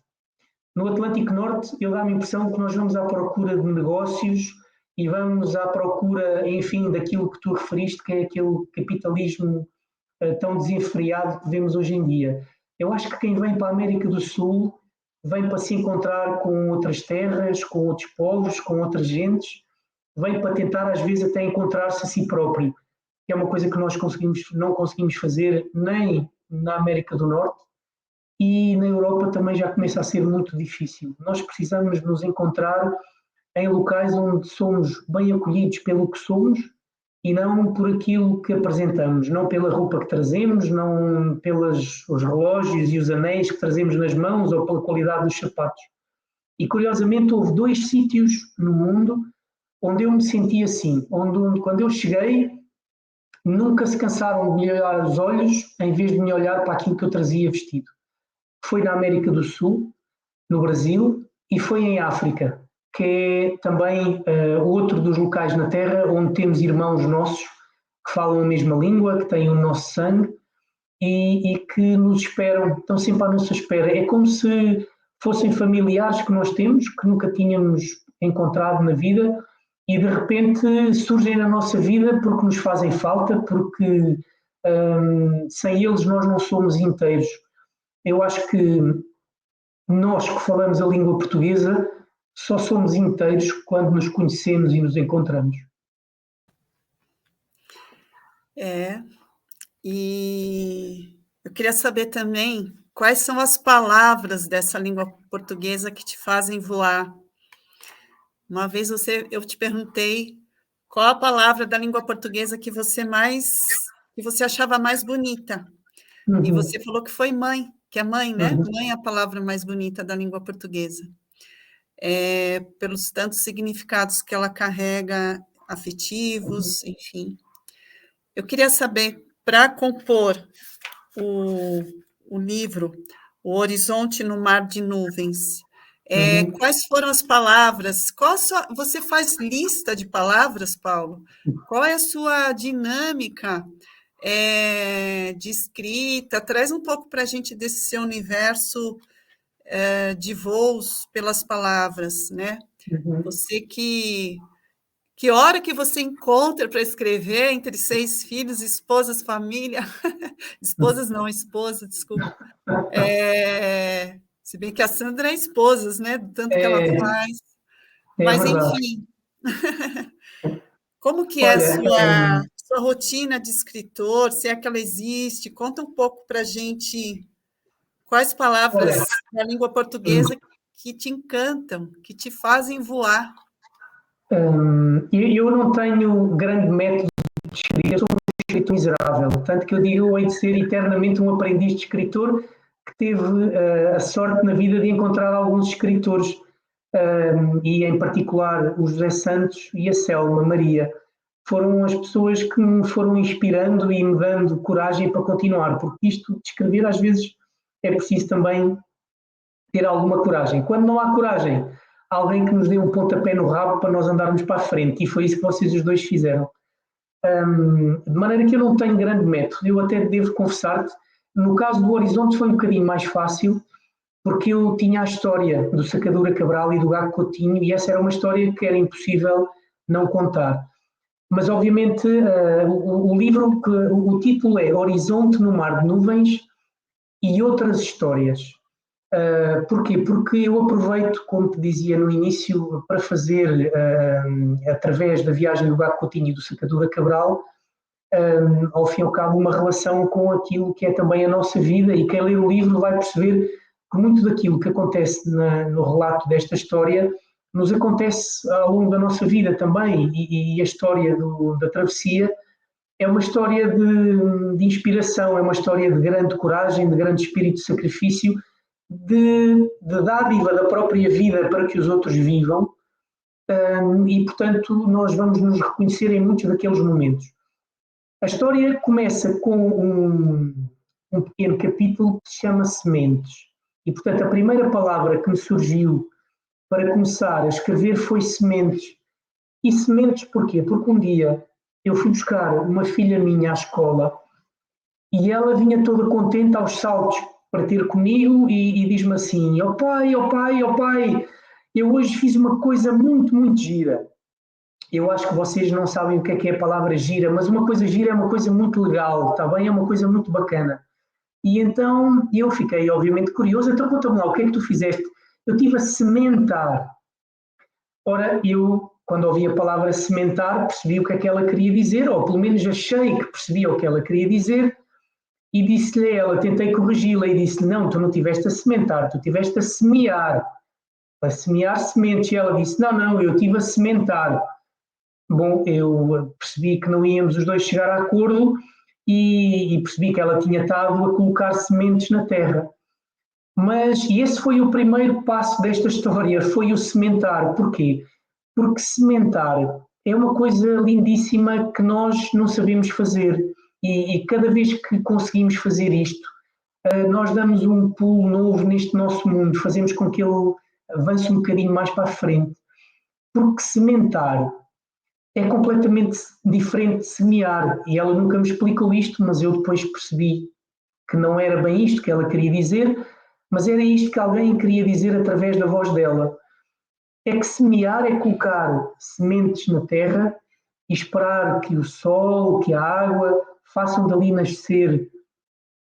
Speaker 3: No Atlântico Norte, eu dá-me a impressão que nós vamos à procura de negócios e vamos à procura, enfim, daquilo que tu referiste, que é aquele capitalismo tão desenfreado que vemos hoje em dia. Eu acho que quem vem para a América do Sul vem para se encontrar com outras terras, com outros povos, com outras gentes, vem para tentar às vezes até encontrar-se a si próprio, que é uma coisa que nós não conseguimos fazer nem na América do Norte, e na Europa também já começa a ser muito difícil. Nós precisamos nos encontrar em locais onde somos bem acolhidos pelo que somos e não por aquilo que apresentamos, não pela roupa que trazemos, não pelos os relógios e os anéis que trazemos nas mãos ou pela qualidade dos sapatos. E curiosamente houve 2 sítios no mundo onde eu me senti assim, onde quando eu cheguei nunca se cansaram de me olhar aos olhos em vez de me olhar para aquilo que eu trazia vestido. Foi na América do Sul, no Brasil, e foi em África, que é também outro dos locais na Terra onde temos irmãos nossos que falam a mesma língua, que têm o nosso sangue e que nos esperam, estão sempre à nossa espera. É como se fossem familiares que nós temos, que nunca tínhamos encontrado na vida e de repente surgem na nossa vida porque nos fazem falta, porque sem eles nós não somos inteiros. Eu acho que nós que falamos a língua portuguesa só somos inteiros quando nos conhecemos e nos encontramos.
Speaker 2: E eu queria saber também quais são as palavras dessa língua portuguesa que te fazem voar. Uma vez eu te perguntei qual a palavra da língua portuguesa que você achava mais bonita.
Speaker 3: Uhum.
Speaker 2: E você falou que foi mãe, que é mãe, né?
Speaker 3: Uhum.
Speaker 2: Mãe é a palavra mais bonita da língua portuguesa. Pelos tantos significados que ela carrega, afetivos, enfim. Eu queria saber, para compor o livro O Horizonte no Mar de Nuvens, quais foram as palavras? Você faz lista de palavras, Paulo? Qual é a sua dinâmica de escrita? Traz um pouco para a gente desse seu universo de voos pelas palavras, né?
Speaker 3: Uhum.
Speaker 2: Você que hora que você encontra para escrever entre 6 filhos, esposas, família, esposas não, esposa, desculpa. Se bem que a Sandra é esposas, né? Do tanto que ela faz. Mas,
Speaker 3: verdade.
Speaker 2: enfim, como que é a sua rotina de escritor, se é que ela existe? Conta um pouco para a gente quais palavras da língua portuguesa que te encantam, que te fazem voar.
Speaker 3: Eu não tenho grande método de escrita, eu sou um escritor miserável, tanto que eu digo eu hei de ser eternamente um aprendiz de escritor que teve a sorte na vida de encontrar alguns escritores, e em particular o José Santos e a Selma Maria. Foram as pessoas que me foram inspirando e me dando coragem para continuar, porque isto de escrever às vezes é preciso também ter alguma coragem. Quando não há coragem, alguém que nos dê um pontapé no rabo para nós andarmos para a frente, e foi isso que vocês os dois fizeram. De maneira que eu não tenho grande método, eu até devo confessar-te, no caso do Horizonte foi um bocadinho mais fácil, porque eu tinha a história do Sacadura Cabral e do Gago Coutinho, e essa era uma história que era impossível não contar. Mas, obviamente, o livro, o título é Horizonte no Mar de Nuvens e Outras Histórias. Porquê? Porque eu aproveito, como te dizia no início, para fazer, através da viagem do Gato Coutinho e do Sacadura Cabral, ao fim e ao cabo, uma relação com aquilo que é também a nossa vida, e quem lê o livro vai perceber que muito daquilo que acontece no relato desta história nos acontece ao longo da nossa vida também, e a história da travessia é uma história de inspiração, é uma história de grande coragem, de grande espírito de sacrifício, de dádiva da própria vida para que os outros vivam, e portanto nós vamos nos reconhecer em muitos daqueles momentos. A história começa com um pequeno capítulo que se chama Sementes, e portanto a primeira palavra que me surgiu para começar a escrever foi sementes. E sementes porquê? Porque um dia eu fui buscar uma filha minha à escola e ela vinha toda contente aos saltos para ter comigo e diz-me assim: ó pai, eu hoje fiz uma coisa muito, muito gira. Eu acho que vocês não sabem o que é a palavra gira, mas uma coisa gira é uma coisa muito legal, está bem? É uma coisa muito bacana. E então eu fiquei obviamente curioso. Então conta-me lá, o que é que tu fizeste? Eu estive a sementar. Ora, eu, quando ouvi a palavra sementar, percebi o que é que ela queria dizer, ou pelo menos achei que percebia o que ela queria dizer, e disse-lhe a ela, tentei corrigi-la, e disse-lhe: não, tu não estiveste a sementar, tu estiveste a semear sementes. E ela disse: não, eu estive a sementar. Bom, eu percebi que não íamos os dois chegar a acordo, e percebi que ela tinha estado a colocar sementes na terra. E esse foi o primeiro passo desta história, foi o sementar. Porquê? Porque sementar é uma coisa lindíssima que nós não sabemos fazer, e cada vez que conseguimos fazer isto, nós damos um pulo novo neste nosso mundo, fazemos com que ele avance um bocadinho mais para a frente. Porque sementar é completamente diferente de semear, e ela nunca me explicou isto, mas eu depois percebi que não era bem isto que ela queria dizer, mas era isto que alguém queria dizer através da voz dela. É que semear é colocar sementes na terra e esperar que o sol, que a água façam dali nascer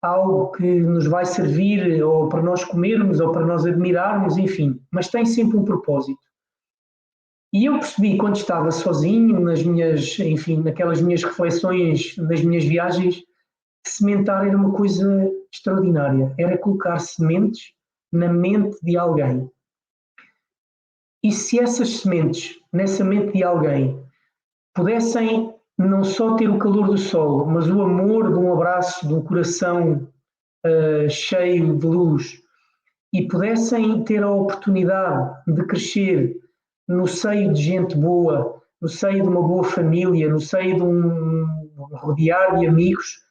Speaker 3: algo que nos vai servir ou para nós comermos ou para nós admirarmos, enfim, mas tem sempre um propósito. E eu percebi, quando estava sozinho, naquelas minhas reflexões, nas minhas viagens, que sementar era uma coisa extraordinária. Era colocar sementes na mente de alguém. E se essas sementes, nessa mente de alguém, pudessem não só ter o calor do sol, mas o amor de um abraço, de um coração cheio de luz, e pudessem ter a oportunidade de crescer no seio de gente boa, no seio de uma boa família, no seio de um rodear de amigos,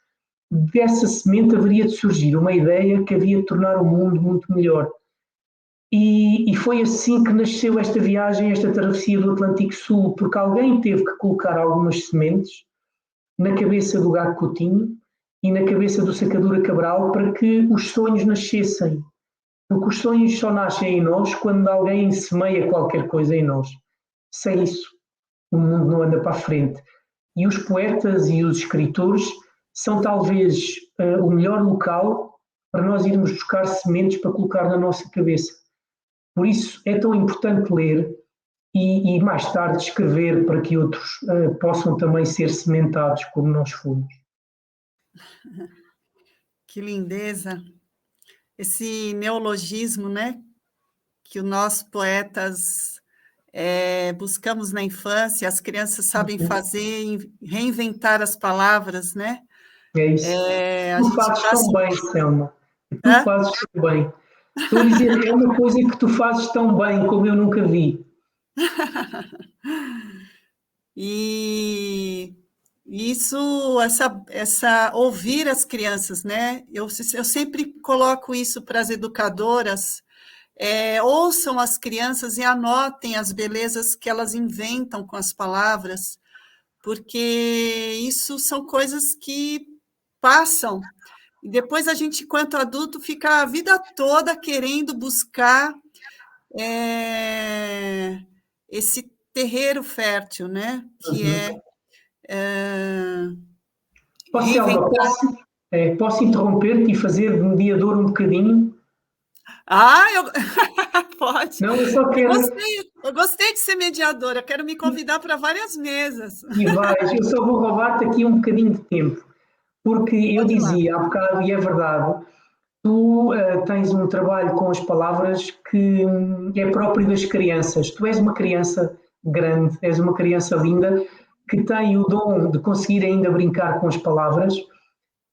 Speaker 3: dessa semente haveria de surgir uma ideia que havia de tornar o mundo muito melhor. E foi assim que nasceu esta viagem, esta travessia do Atlântico Sul, porque alguém teve que colocar algumas sementes na cabeça do Gato Coutinho e na cabeça do Sacadura Cabral para que os sonhos nascessem. Porque os sonhos só nascem em nós quando alguém semeia qualquer coisa em nós. Sem isso, o mundo não anda para a frente. E os poetas e os escritores são talvez o melhor local para nós irmos buscar sementes para colocar na nossa cabeça. Por isso é tão importante ler e mais tarde escrever para que outros possam também ser sementados como nós fomos.
Speaker 2: Que lindeza! Esse neologismo, né, que nós poetas buscamos na infância, as crianças sabem fazer, reinventar as palavras, né?
Speaker 3: É isso. Tu fazes tão bem, Selma. Tu fazes tão bem. Estou a dizer, é uma coisa que tu fazes tão bem como eu nunca vi.
Speaker 2: E isso, ouvir as crianças, né? Eu sempre coloco isso para as educadoras. Ouçam as crianças e anotem as belezas que elas inventam com as palavras, porque isso são coisas que passam. E depois a gente, enquanto adulto, fica a vida toda querendo buscar esse terreiro fértil, né? Que
Speaker 3: Selma, posso interromper-te e fazer de mediador um bocadinho?
Speaker 2: Eu... Pode.
Speaker 3: Não, eu só quero...
Speaker 2: Eu gostei de ser mediadora, eu quero me convidar para várias mesas.
Speaker 3: E vais, eu só vou roubar-te aqui um bocadinho de tempo, porque eu dizia há bocado, e é verdade, tu tens um trabalho com as palavras que é próprio das crianças. Tu és uma criança grande, és uma criança linda, que tem o dom de conseguir ainda brincar com as palavras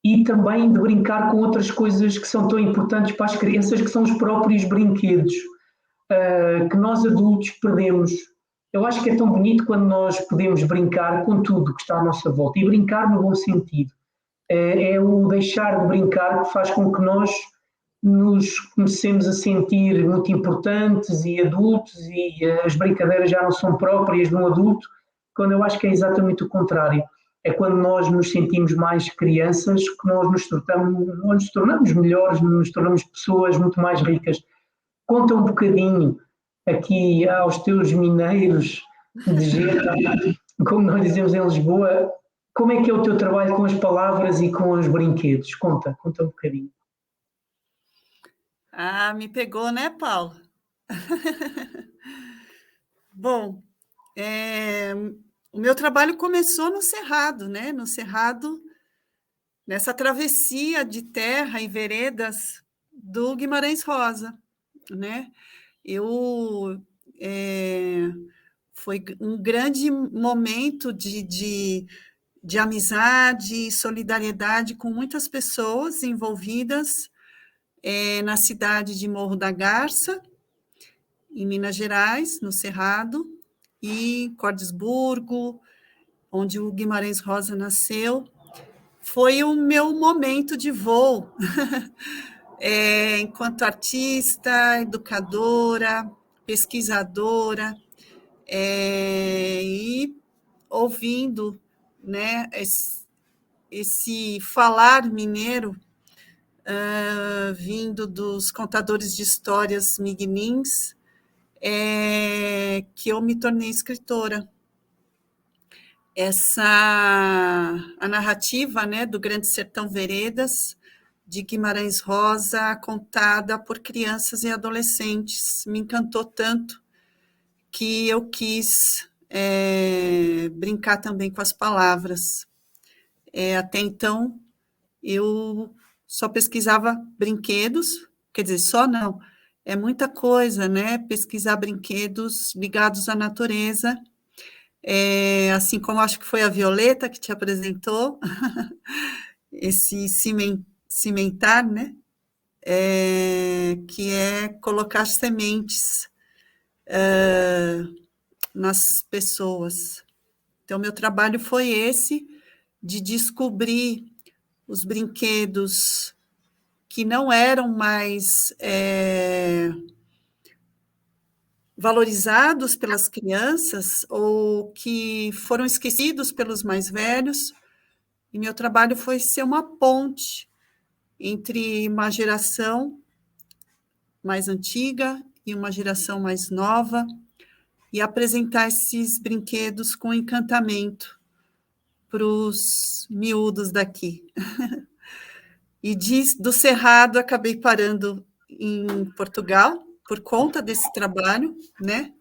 Speaker 3: e também de brincar com outras coisas que são tão importantes para as crianças, que são os próprios brinquedos, que nós adultos perdemos. Eu acho que é tão bonito quando nós podemos brincar com tudo que está à nossa volta, e brincar no bom sentido. É o deixar de brincar que faz com que nós nos comecemos a sentir muito importantes e adultos, e as brincadeiras já não são próprias de um adulto, quando eu acho que é exatamente o contrário. É quando nós nos sentimos mais crianças que nós nos tornamos melhores, nos tornamos pessoas muito mais ricas. Conta um bocadinho aqui aos teus mineiros de Geta, como nós dizemos em Lisboa, como é que é o teu trabalho com as palavras e com os brinquedos? Conta um bocadinho.
Speaker 2: Me pegou, né, Paulo? Bom, o meu trabalho começou no Cerrado, né? No Cerrado, nessa travessia de terra e veredas do Guimarães Rosa, né? Foi um grande momento de amizade e solidariedade com muitas pessoas envolvidas na cidade de Morro da Garça, em Minas Gerais, no Cerrado, e Cordesburgo, onde o Guimarães Rosa nasceu. Foi o meu momento de voo, enquanto artista, educadora, pesquisadora, e ouvindo, né, esse falar mineiro vindo dos contadores de histórias mignins, que eu me tornei escritora. A narrativa, né, do Grande Sertão Veredas, de Guimarães Rosa, contada por crianças e adolescentes, me encantou tanto que eu quis brincar também com as palavras. Até então, eu só pesquisava brinquedos, quer dizer, só não, é muita coisa, né? Pesquisar brinquedos ligados à natureza, assim como acho que foi a Violeta que te apresentou, esse cimentar, né? Que é colocar sementes nas pessoas. Então, meu trabalho foi esse, de descobrir os brinquedos que não eram mais valorizados pelas crianças ou que foram esquecidos pelos mais velhos. E meu trabalho foi ser uma ponte entre uma geração mais antiga e uma geração mais nova e apresentar esses brinquedos com encantamento para os miúdos daqui. E do Cerrado acabei parando em Portugal por conta desse trabalho, né?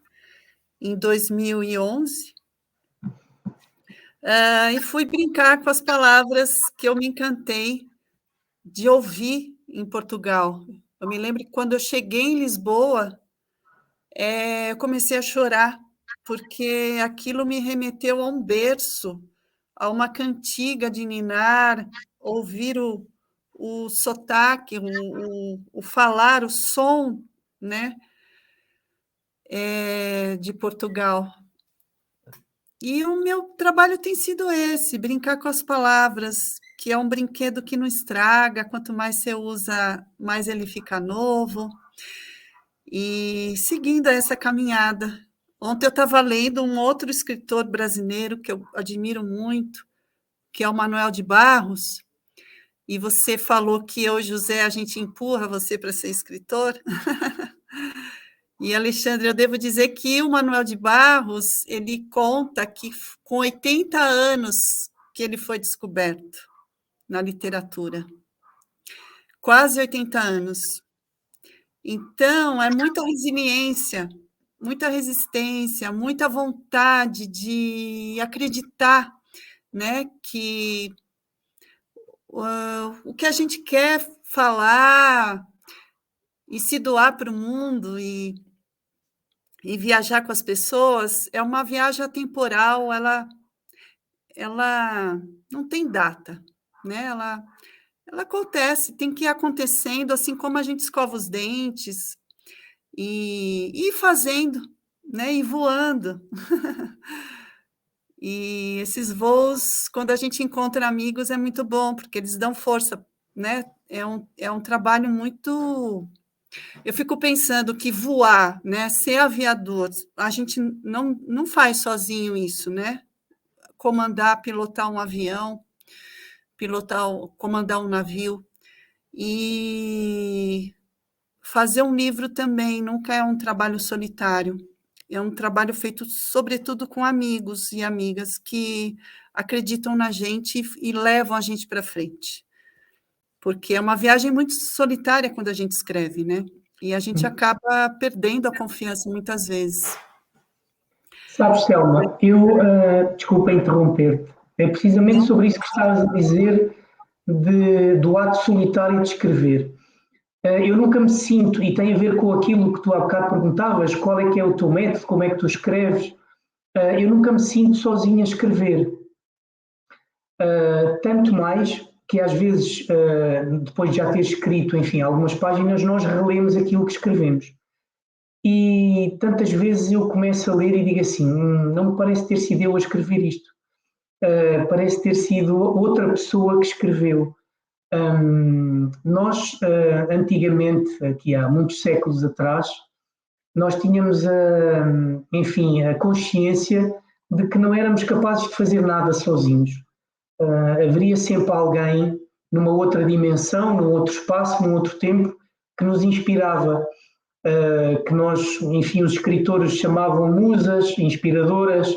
Speaker 2: Em 2011. E fui brincar com as palavras que eu me encantei de ouvir em Portugal. Eu me lembro que quando eu cheguei em Lisboa, eu comecei a chorar, porque aquilo me remeteu a um berço, a uma cantiga de ninar, ouvir o sotaque, o falar, o som, né, de Portugal. E o meu trabalho tem sido esse, brincar com as palavras, que é um brinquedo que não estraga, quanto mais você usa, mais ele fica novo. E seguindo essa caminhada. Ontem eu estava lendo um outro escritor brasileiro que eu admiro muito, que é o Manuel de Barros, e você falou que eu, José, a gente empurra você para ser escritor. E, Alexandre, eu devo dizer que o Manuel de Barros, ele conta que com 80 anos que ele foi descoberto na literatura. Quase 80 anos. Então, é muita resiliência, muita resistência, muita vontade de acreditar, né, que o que a gente quer falar e se doar para o mundo e viajar com as pessoas é uma viagem atemporal, ela não tem data, né? Ela acontece, tem que ir acontecendo, assim como a gente escova os dentes e ir fazendo, né? E voando. E esses voos, quando a gente encontra amigos, é muito bom, porque eles dão força, né? É um trabalho muito... Eu fico pensando que voar, né? Ser aviador, a gente não faz sozinho isso, né? Comandar, pilotar um avião, comandar um navio. E fazer um livro também nunca é um trabalho solitário. É um trabalho feito, sobretudo, com amigos e amigas que acreditam na gente e levam a gente para frente. Porque é uma viagem muito solitária quando a gente escreve, né? E a gente acaba perdendo a confiança muitas vezes.
Speaker 3: Sabes, Selma, desculpa interromper-te, é precisamente sobre isso que estavas a dizer do ato solitário de escrever. Eu nunca me sinto, e tem a ver com aquilo que tu há bocado perguntavas, qual é que é o teu método, como é que tu escreves, eu nunca me sinto sozinho a escrever. Tanto mais que às vezes, depois de já ter escrito, enfim, algumas páginas, nós relemos aquilo que escrevemos. E tantas vezes eu começo a ler e digo assim, não me parece ter sido eu a escrever isto. Parece ter sido outra pessoa que escreveu. Nós, antigamente, aqui há muitos séculos atrás, nós tínhamos, enfim, a consciência de que não éramos capazes de fazer nada sozinhos. Haveria sempre alguém numa outra dimensão, num outro espaço, num outro tempo, que nos inspirava, que nós, enfim, os escritores chamavam musas, inspiradoras,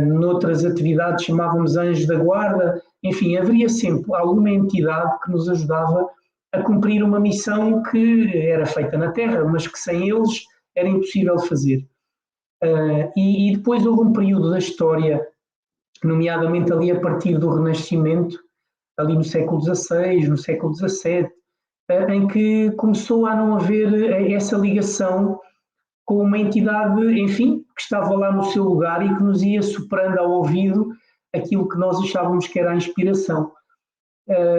Speaker 3: noutras atividades chamávamos anjos da guarda, enfim, haveria sempre alguma entidade que nos ajudava a cumprir uma missão que era feita na Terra, mas que sem eles era impossível fazer. E depois houve um período da história, nomeadamente ali a partir do Renascimento, ali no século XVI, no século XVII, em que começou a não haver essa ligação com uma entidade, enfim, que estava lá no seu lugar e que nos ia soprando ao ouvido aquilo que nós achávamos que era a inspiração.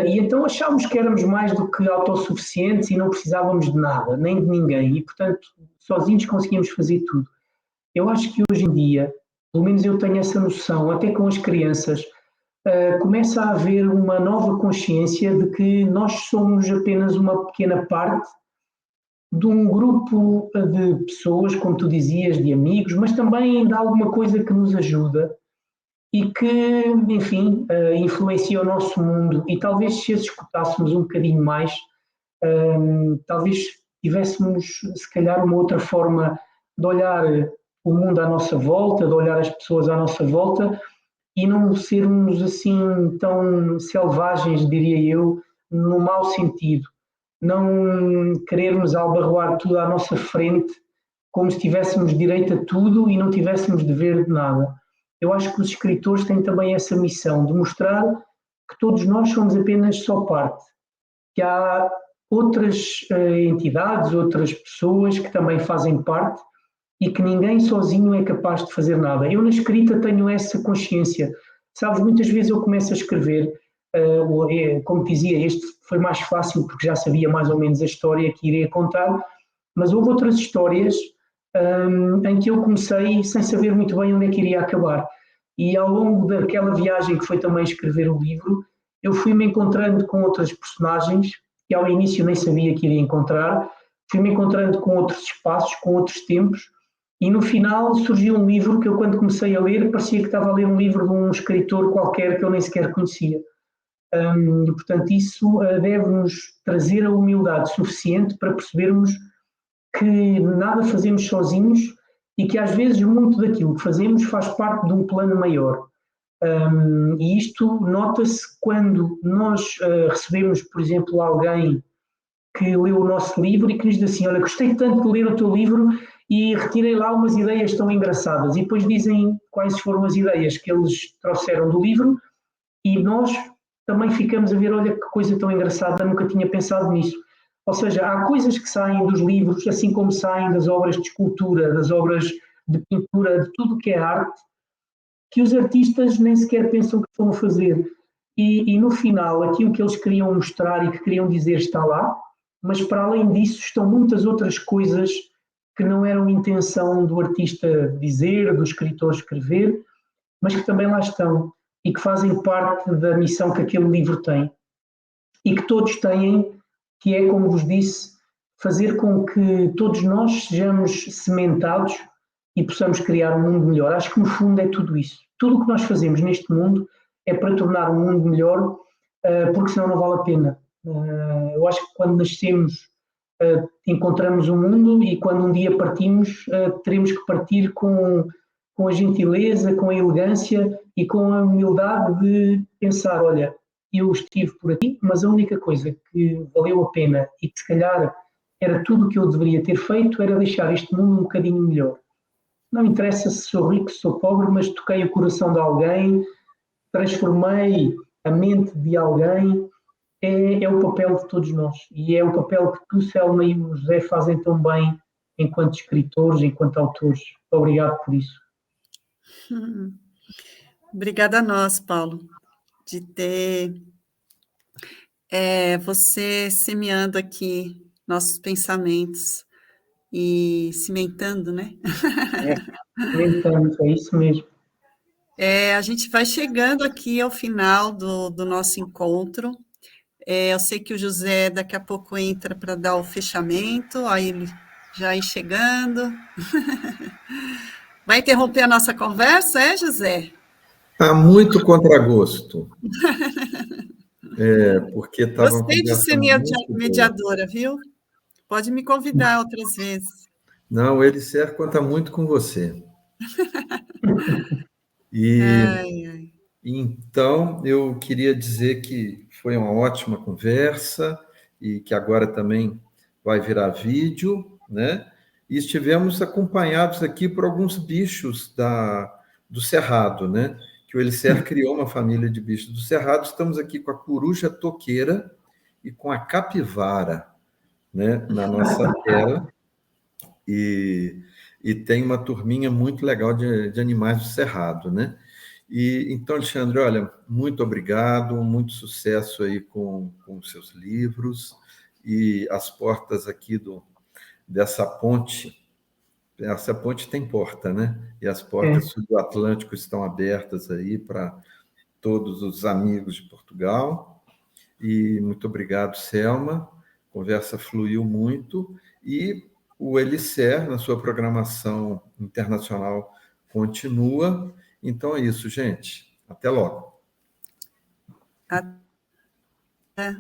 Speaker 3: E então achávamos que éramos mais do que autossuficientes e não precisávamos de nada, nem de ninguém, e portanto sozinhos conseguíamos fazer tudo. Eu acho que hoje em dia, pelo menos eu tenho essa noção, até com as crianças, começa a haver uma nova consciência de que nós somos apenas uma pequena parte de um grupo de pessoas, como tu dizias, de amigos, mas também de alguma coisa que nos ajuda e que, enfim, influencia o nosso mundo. E talvez se as escutássemos um bocadinho mais, talvez tivéssemos, se calhar, uma outra forma de olhar o mundo à nossa volta, de olhar as pessoas à nossa volta e não sermos assim tão selvagens, diria eu, no mau sentido. Não querermos albarroar tudo à nossa frente como se tivéssemos direito a tudo e não tivéssemos dever de nada. Eu acho que os escritores têm também essa missão de mostrar que todos nós somos apenas só parte, que há outras entidades, outras pessoas que também fazem parte e que ninguém sozinho é capaz de fazer nada. Eu na escrita tenho essa consciência. Sabes, muitas vezes eu começo a escrever, como dizia, este foi mais fácil porque já sabia mais ou menos a história que iria contar, mas houve outras histórias em que eu comecei sem saber muito bem onde é que iria acabar. E ao longo daquela viagem que foi também escrever o livro, eu fui-me encontrando com outras personagens que ao início nem sabia que iria encontrar, fui-me encontrando com outros espaços, com outros tempos, e no final surgiu um livro que eu, quando comecei a ler, parecia que estava a ler um livro de um escritor qualquer que eu nem sequer conhecia. E, portanto, isso deve-nos trazer a humildade suficiente para percebermos que nada fazemos sozinhos e que às vezes muito daquilo que fazemos faz parte de um plano maior. E isto nota-se quando nós recebemos, por exemplo, alguém que leu o nosso livro e que nos diz assim: olha, gostei tanto de ler o teu livro e retirei lá umas ideias tão engraçadas. E depois dizem quais foram as ideias que eles trouxeram do livro e nós também ficamos a ver, olha que coisa tão engraçada, nunca tinha pensado nisso. Ou seja, há coisas que saem dos livros, assim como saem das obras de escultura, das obras de pintura, de tudo que é arte, que os artistas nem sequer pensam que estão a fazer. E no final, aquilo que eles queriam mostrar e que queriam dizer está lá, mas para além disso estão muitas outras coisas que não eram intenção do artista dizer, do escritor escrever, mas que também lá estão e que fazem parte da missão que aquele livro tem e que todos têm, que é, como vos disse, fazer com que todos nós sejamos sementados e possamos criar um mundo melhor. Acho que no fundo é tudo isso. Tudo o que nós fazemos neste mundo é para tornar o mundo melhor, porque senão não vale a pena. Eu acho que quando nascemos encontramos o mundo e quando um dia partimos teremos que partir com a gentileza, com a elegância e com a humildade de pensar, olha, eu estive por aqui, mas a única coisa que valeu a pena e que se calhar era tudo o que eu deveria ter feito era deixar este mundo um bocadinho melhor. Não interessa se sou rico, se sou pobre, mas toquei o coração de alguém, transformei a mente de alguém, é o papel de todos nós. E é o papel que tu, Selma, e o José fazem tão bem enquanto escritores, enquanto autores. Obrigado por isso.
Speaker 2: Obrigada a nós, Paulo, de ter você semeando aqui nossos pensamentos e cimentando, né?
Speaker 3: Cimentando, é isso mesmo.
Speaker 2: A gente vai chegando aqui ao final do nosso encontro. Eu sei que o José daqui a pouco entra para dar o fechamento, aí ele já ir chegando. Vai interromper a nossa conversa, José?
Speaker 1: Há muito contragosto. Porque estava uma
Speaker 2: Gostei de
Speaker 1: conversa
Speaker 2: ser
Speaker 1: muito boa.
Speaker 2: mediadora, viu? Pode me convidar outras vezes.
Speaker 1: Não, o Elisser conta muito com você. E
Speaker 2: Ai, ai.
Speaker 1: então eu queria dizer que foi uma ótima conversa e que agora também vai virar vídeo, né? E estivemos acompanhados aqui por alguns bichos do Cerrado, né? Que o Elisser criou uma família de bichos do Cerrado. Estamos aqui com a coruja toqueira e com a capivara, né? Na nossa tela. E tem uma turminha muito legal de animais do Cerrado, né? Então, Alexandre, olha, muito obrigado, muito sucesso aí com os seus livros e as portas aqui dessa ponte. Essa ponte tem porta, né? E as portas do Atlântico estão abertas aí para todos os amigos de Portugal. E muito obrigado, Selma. A conversa fluiu muito e o Elisser, na sua programação internacional, continua. Então é isso, gente. Até logo.
Speaker 2: Até.